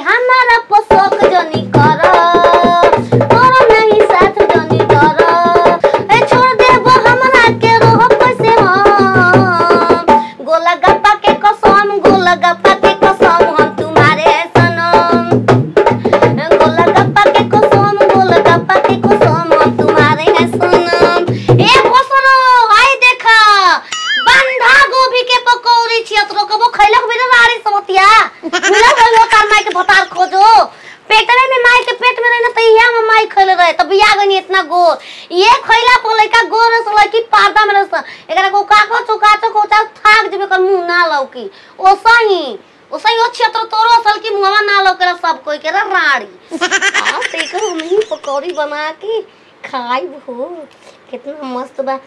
हमारा पोसोक जनी कर और नहीं साथ जनी कर ए छोड़ देबो हमरा के रोह कैसे हम गोला गप्पा के कसम गोला गप्पा के कसम हम तुम्हारे सनम गोला गप्पा के कसम हम तुम्हारे हैं सनम ए पोसरो आई देखा बंधा गोभी के पकौड़ी छियतरो कबो खैलक बिना रारी समतिया मिला गलो तार माई के भतार खोजो पेटवे में माई के पेट में रहना त इहा में माई खैले रहे तब बिया गनी इतना गोर ये खैला पर लइका गोर से लइकी पर्दा में रस एकरा को काको चुका कोचा थाक जेबे कर मुंह ना लौकी ओसही ओ क्षेत्र तोरो असल की मुंहवा ना लौकेला सब कोई के राड़ी आ तेकर नहीं पकौड़ी बना के खाई हो कितना मस्त बा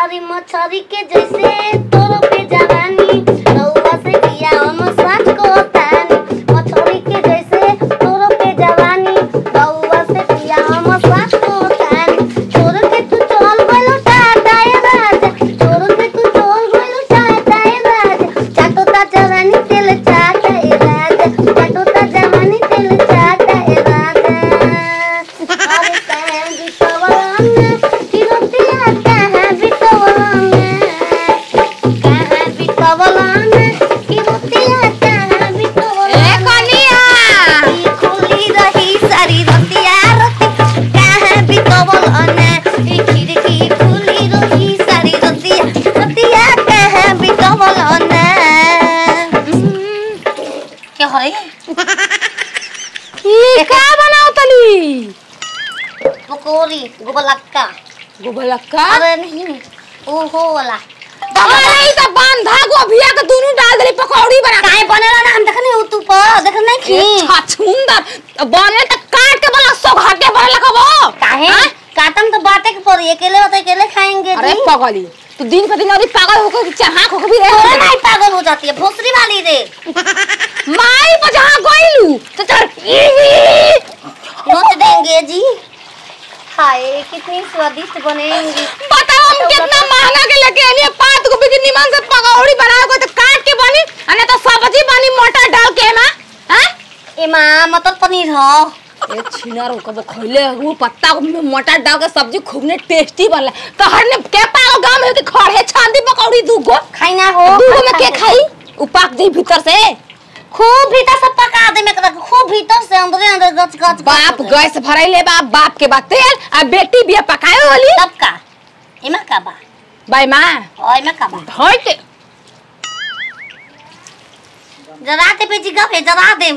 अरे मछरी के जैसे तोरो पे जवानी रउआ से किया हम सच को तानी मछरी के जैसे तोरो पे जवानी रउआ से किया हम सच को तानी छोड़ के तू चल गलो टाटाए राजा छोड़ के तू चल गलो टाटाए राजा चाटो ता जवानी तेल चाटाए राजा चाटो ता जवानी तेल चाटाए राजा अरे सैन बिटवाना गोबलक्का अरे नहीं ओहो वाला अरे त बंधा गोभिया के दोनों डाल देली पकौड़ी बना काहे बनेला ना हम देखने तू पर देख नहीं खी छछुंदर बने त काट के बना सो घाटे बने लगबो काहे काटम तो बाटे के पर अकेले होते अकेले खाएंगे अरे पगली तू दिन पर दिन और पागल होकर चाहा खो भी रे तोरे नहीं पागल हो जाती है भोसरी वाली रे माई पर जहां गइलू तो चल नोच देंगे जी हाय कितनी स्वादिष्ट बनेंगी बताओ हम कितना महंगा के लेके आनी पात गोभी की निमन से पकौड़ी बनाओ को तो काट के बनी अने तो सब्जी बनी मोटा डाल के ना हैं एमा मटर पनीर हो ए छिनारो कब खइले वो पत्ता को मोटा डाल के सब्जी खूब ने टेस्टी बनला तो हर ने के पागल गांव में के खड़े छांदी पकौड़ी दूगो खाई ना हो दूगो में के खाई उपाक दे भीतर से खूब भीतर से पका दे में खूब भीतर से अंदर गच गच बाप गैस भराइले बाप के बात तेल आ बेटी बिया पकाए होली तब का एमा का बा बाई मां ओय में का बा धोइते जराते पे जिगा पे जरा दे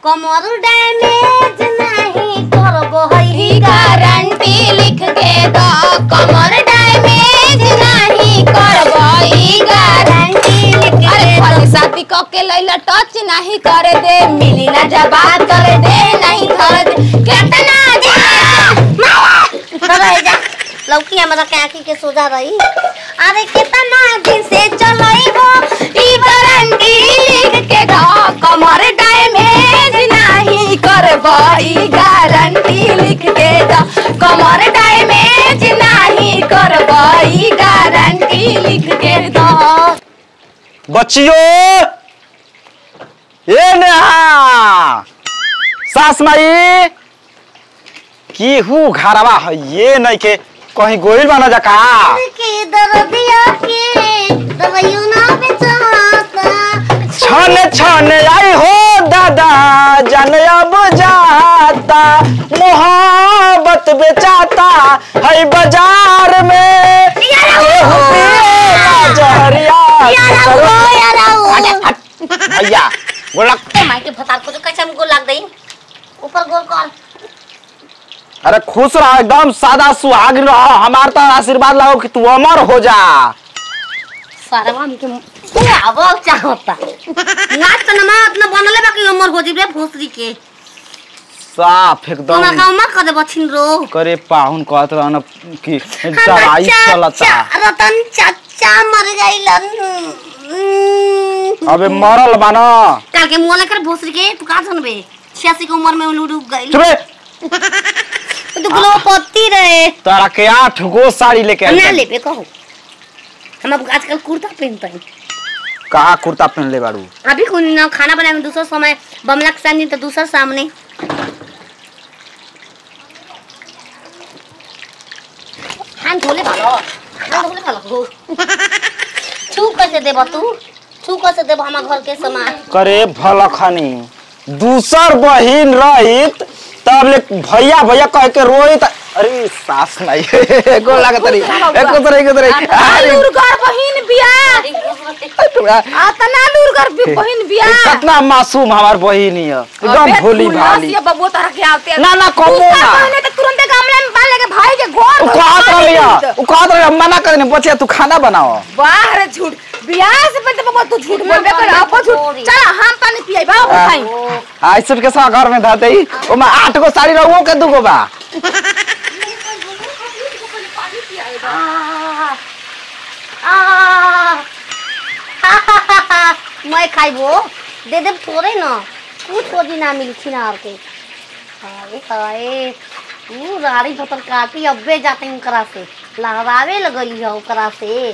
कमर डैमेज नहीं करबो हई गारंटी लिख के दो कमर डैमेज नहीं करबो ई गारंटी लिख के दो शादी क के लैला टच नहीं करे दे मिली ना जवाब करे दे नहीं कर दे कितना दे करे जा लौकी हमरा के आंखी के सोजा रही अरे कितना दिन से चलई हो ई गारंटी लिख के दो कमर डैमेज नहीं करबो ई गारंटी लिख के दो कमर डैमेज नहीं करबो ई गारंटी लिख के दो बच्चियों ए नेहा सास माई की हूँ घरवा है ये नहीं के कहीं गोइल बना जा का के दर्दिया के दवाइयों ना बेचाता छने छने आई हो दादा जाने अब जाता मोहब्बत बेचाता है बाजार में भैया गोलक माई के भतार को कैसे हमको लग गई ऊपर गोल कॉल अरे खुश रहो एकदम सादा सुहाग रहो हमार तो आशीर्वाद लगाओ कि तू अमर हो जा सारा हमके आवा चाहता नाच त नमा इतना बनले बाकी अमर हो जिबे भोसरी के साफ एकदम तोना का उमर कर दे बछिन रो करे पाहुन कहत रहन कि दवाई चलता रतन चाचा मर गइलन अबे मरल बाना काल के मुंह लेकर भोसरी के तू का जानबे 86 की उम्र में उलूडू गइल चुप तू गुलो पत्ती रहे तारा के 8 गो साड़ी लेके ना लेबे कहो हम अब आजकल कुर्ता पहनते हैं कहाँ कुर्ता पहन ले बाड़ू? अभी कुछ ना खाना बनाए में दूसरा समय बमला के सामने तो दूसरा सामने हाथ धोले भालो छू कैसे देबा तू छू कैसे देबा हमार घर के सामान करे भला खानी दूसर बहिन रहित तब ले भैया भैया कह के रोइत। अरे सास नहीं एको लागत रही एको तरह लूरगर बहिन बिया आतना लूरगर बहिन बिया कितना मासूम हमार बहिन है एकदम भोली भाली। ये बबुआ तारा के आते ना ना कबो ना पहले तो तुरंत गमले में बांध लेके भाई के गोर उ कहत रहिया मना करने बचिया तू खाना बनाओ। वाह रे झूठ बियाह से पहले बबुआ तू झूठ बोलबे कर अब झूठ चल हम पानी पियाई बा खाई आई सब के सा घर में धाते ही ओमा 8 गो साड़ी रहू के 2 गो बा। मैं खाइबो दे दे थोड़े ना कुछ थोड़ी ना मिली थी ना और के हाय हाय तू राड़ी पत्थर काटी अब्बे जाते उनकरा से लहरावे लगली है उनकरा से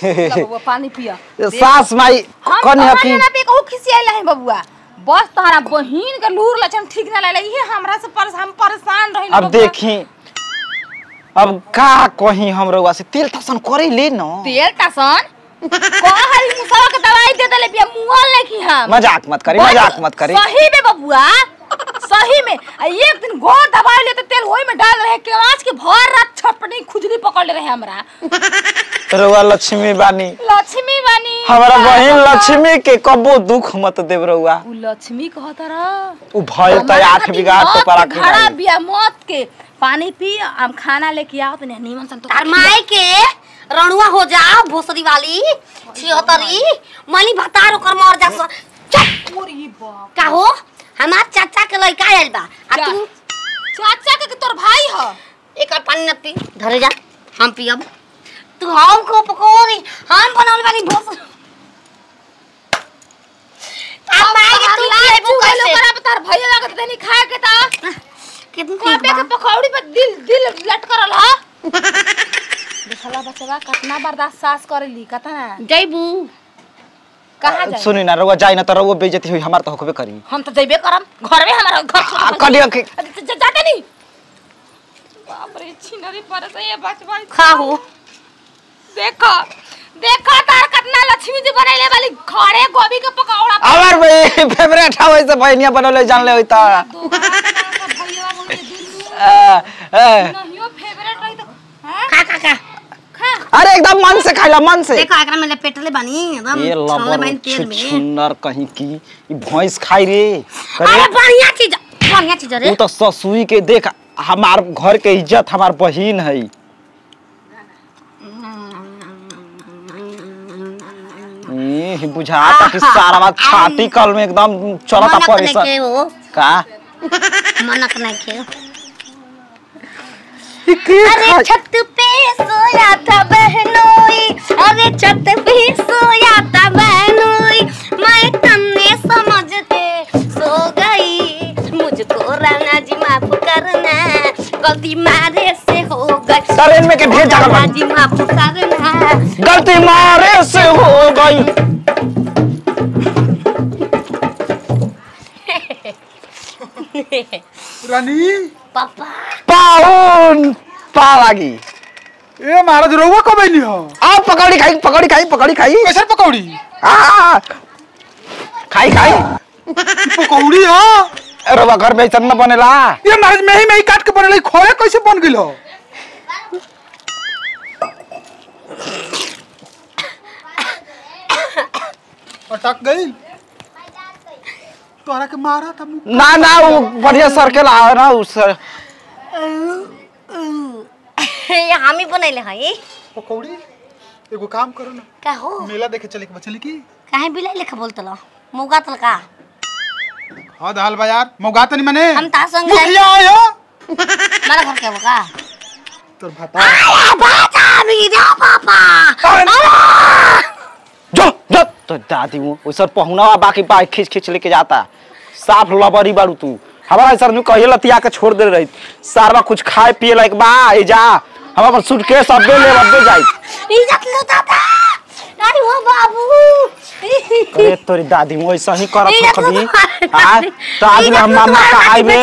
बबुआ पानी पिया सास माई कौन है की ना पे कहू खिसियाइला है बबुआ बस तोहरा बहिन के लूर लचन ठीक ना लागले ये हमरा से परेशान रही। अब देखी अब का कहीं हम रउआ से तेल टसन करे ले न तेल टसन कहरी मुसवा के दवाई दे देले बिया मुआल नहीं की हम मजाक मत करी सही में बबुआ सही में एक दिन गोर दवाई ले तो तेल ओई में डाल रहे के आज के भर रात छपनी खुजली पकड़ ले रहे हमरा रउआ लक्ष्मी बानी हमारा बहन लक्ष्मी के कबो दुख मत देव रउआ। उ लक्ष्मी कहत रह उ भइल त 8 बिघा तो परा खड़ा बिया मौत के पानी पी हम खाना लेके आओ तने नीमन सन तो तार माई के रणुआ हो जाओ भोसरी वाली छिहतरी मनी भतार ओकर मर जा पूरी बाप का हो हमार चाचा के लइका आइल बा आ तू चाचा के तोर भाई ह एकर पानी न पी धरे जा हम पियब तू हम को पकोड़ी हम बनावल वाली भोस तार माई के तू पिएबो कैसे ओकरा तार भैया लागत तनी खाए के ता कितना के पकौड़ी पे दिल लटकरल ह देखला बचवा कितना बर्दाश्त सास करेली कतना जइबू कहां जाई सुनी ना रउआ जाई ना त रउआ बेइज्जती होई हमार त होबे करी हम तो जइबे करम घर में हमारा घर कलिया के जाते नहीं बाप रे छिनरी पर से ये बचवा खाओ देखो तार कितना लक्ष्मी जी बनैले वाली खड़े गोभी के पकौड़ा हमार भाई फेवरेट है वैसे बहनिया बनले जानले होई त भैया बोल के नहियो फेवरेट रही तो खा अरे एकदम मन से खाइला मन से देखो एकरा में लपेटले बानी एकदम ये छोले बन तेल में छुन्नर कहीं की ई भैंस खाई रे अरे बढ़िया चीज रे वो तो ससुई के देख हमार घर के इज्जत हमार बहिन है। ये बुझाता कि सारा बात छाती कल में एकदम चलता परेशान का मनक नहीं खेल अरे छत पे सोया था बहनोई अरे छत पे सोया था बहनोई मैं तन्ने समझ के सो गई मुझको राणा जी माफ करना गलती मारे से हो गई ट्रेन में के ढेर जगह राणा जी माफ करना गलती मारे से हो गई। रानी पापा पाउन पा लागी ए महाराज रउआ कब आइली हो आ पकौड़ी खाई कैसे पकौड़ी आ खाई पकौड़ी हो रवा घर में ऐसा न बनेला ये महाराज में ही काट के बनेला खोए कैसे बन गेल हो अटक गई तोरा के मारा था मुंह ना ना वो बढ़िया सर्कल आ ना उस ये हम ही बनैले हई पकौड़ी एगो काम करो ना का हो मेला देखे चले के बचली की काहे बिलाई लेखा बोलतलो मुगा तलका हां दाल बाजार मौगा तनी मने हम ता संग मुखिया आयो मारा घर के बका तोर भाता आया बाता भी दे पापा जो तो दादी वो उस पहुना बाकी पाई खींच लेके जाता साफ लबरी बारू तू हमारा सर में कहिए लतिया के छोड़ दे रही सारवा कुछ खाए पिए लायक बा ए जा हम अपन सूटकेस अब्बे ले अब्बे जाई इज्जत लूटा था अरे वो बाबू करे तोरी दादी वैसा ही करत कभी आ तो आज हम मामा कहाई बे